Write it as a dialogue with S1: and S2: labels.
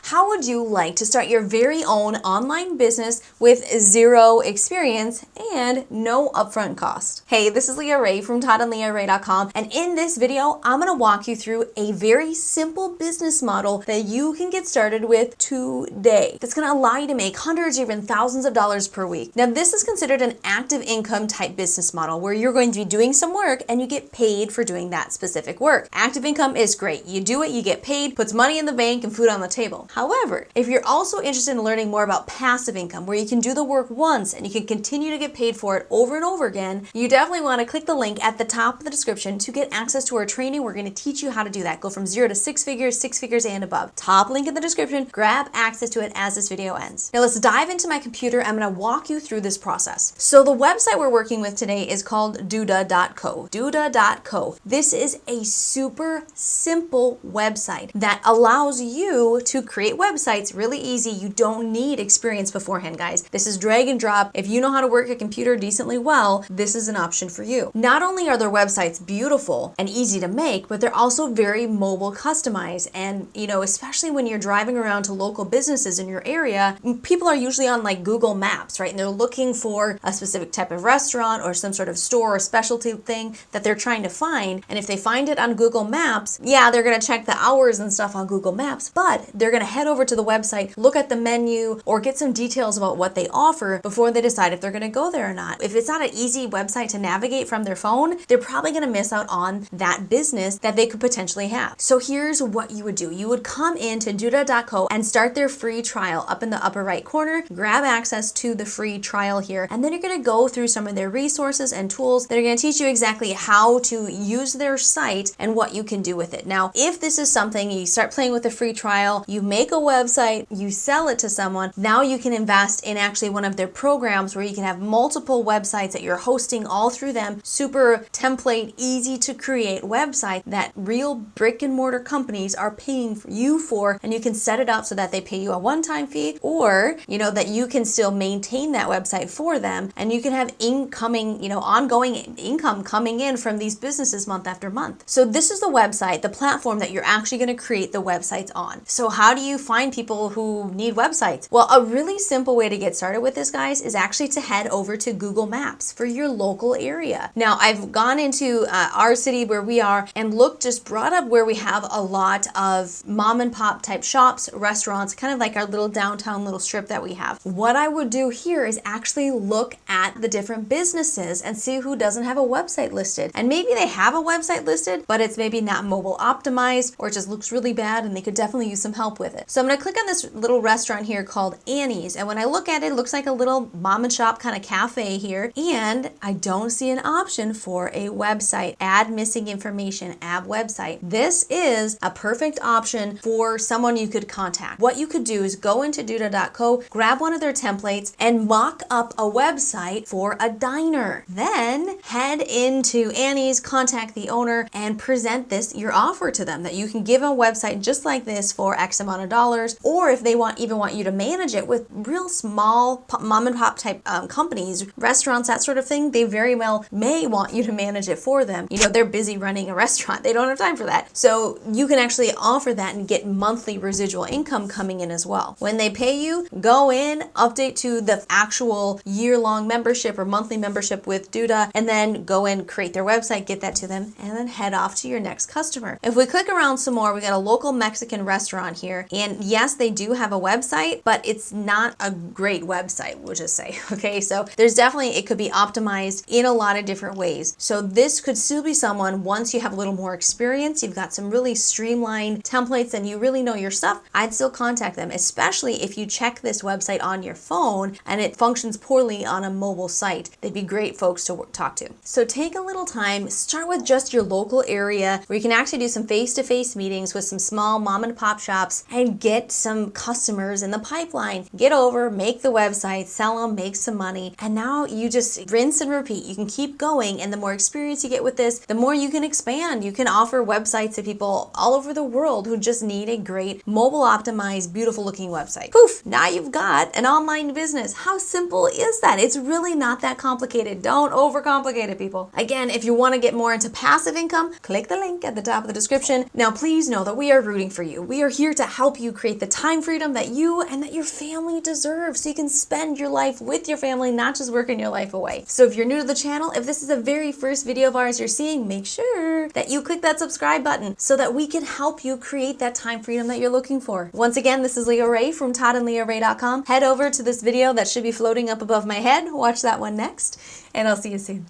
S1: How would you like to start your very own online business with zero experience and no upfront cost? Hey, this is Leah Ray from ToddandLeahRay.com, and in this video, I'm going to walk you through a very simple business model that you can get started with today. That's going to allow you to make hundreds or even thousands of dollars per week. Now, this is considered an active income type business model where you're going to be doing some work and you get paid for doing that specific work. Active income is great. You do it, you get paid, puts money in the bank and food on the table. However, if you're also interested in learning more about passive income, where you can do the work once and you can continue to get paid for it over and over again, you definitely want to click the link at the top of the description to get access to our training. We're going to teach you how to do that. Go from 0 to 6 figures and above. Top link in the description. Grab access to it as this video ends. Now let's dive into my computer. I'm going to walk you through this process. So the website we're working with today is called Duda.co. Duda.co. This is a super simple website that allows you to create websites really easy. You don't need experience beforehand, guys. This is drag and drop. If you know how to work a computer decently well, this is an option for you. Not only are their websites beautiful and easy to make, but they're also very mobile customized. And, especially when you're driving around to local businesses in your area, people are usually on like Google Maps, right? And they're looking for a specific type of restaurant or some sort of store or specialty thing that they're trying to find. And if they find it on Google Maps, yeah, they're going to check the hours and stuff on Google Maps, but they're going to head over to the website, look at the menu, or get some details about what they offer before they decide if they're going to go there or not. If it's not an easy website to navigate from their phone, they're probably going to miss out on that business that they could potentially have. So here's what you would do. You would come into Duda.co and start their free trial up in the upper right corner, grab access to the free trial here, and then you're going to go through some of their resources and tools that are going to teach you exactly how to use their site and what you can do with it. Now, if this is something you start playing with a free trial, you make a website, you sell it to someone, now you can invest in actually one of their programs where you can have multiple websites that you're hosting all through them. Super template, easy to create website that real brick and mortar companies are paying you for, and you can set it up so that they pay you a one-time fee, or that you can still maintain that website for them, and you can have incoming, ongoing income coming in from these businesses month after month. So this is the website, the platform that you're actually going to create the websites on. So how do you find people who need websites? Well, a really simple way to get started with this, guys, is actually to head over to Google Maps for your local area. Now, I've gone into our city where we are and brought up where we have a lot of mom and pop type shops, restaurants, kind of like our little downtown little strip that we have. What I would do here is actually look at the different businesses and see who doesn't have a website listed. And maybe they have a website listed, but it's maybe not mobile optimized, or it just looks really bad and they could definitely use some help with it. So I'm going to click on this little restaurant here called Annie's. And when I look at it, it looks like a little mom and shop kind of cafe here. And I don't see an option for a website. Add missing information, add website. This is a perfect option for someone you could contact. What you could do is go into Duda.co, grab one of their templates and mock up a website for a diner. Then head into Annie's, contact the owner and present your offer to them that you can give a website just like this for X amount of dollars. Or if they even want you to manage it with real small mom and pop type companies, restaurants, that sort of thing, they very well may want you to manage it for them. They're busy running a restaurant. They don't have time for that. So you can actually offer that and get monthly residual income coming in as well. When they pay you, go in, update to the actual year-long membership or monthly membership with Duda, and then go in, create their website, get that to them, and then head off to your next customer. If we click around some more, we got a local Mexican restaurant here. And yes, they do have a website, but it's not a great website, we'll just say. Okay, so it could be optimized in a lot of different ways. So this could still be someone, once you have a little more experience, you've got some really streamlined templates and you really know your stuff, I'd still contact them, especially if you check this website on your phone and it functions poorly on a mobile site. They'd be great folks to talk to. So take a little time, start with just your local area where you can actually do some face-to-face meetings with some small mom and pop shops and get some customers in the pipeline. Get over, make the website, sell them, make some money, and now you just rinse and repeat. You can keep going, and the more experience you get with this, the more you can expand. You can offer websites to people all over the world who just need a great mobile optimized, beautiful looking website. Poof, now you've got an online business. How simple is that? It's really not that complicated. Don't overcomplicate it, people. Again, if you want to get more into passive income, click the link at the top of the description. Now, please know that we are rooting for you. We are here to help you create the time freedom that you and that your family deserve so you can spend your life with your family, not just working your life away. So if you're new to the channel, if this is the very first video of ours you're seeing, make sure that you click that subscribe button so that we can help you create that time freedom that you're looking for. Once again, this is Leah Rae from ToddandLeahRae.com. Head over to this video that should be floating up above my head. Watch that one next, and I'll see you soon.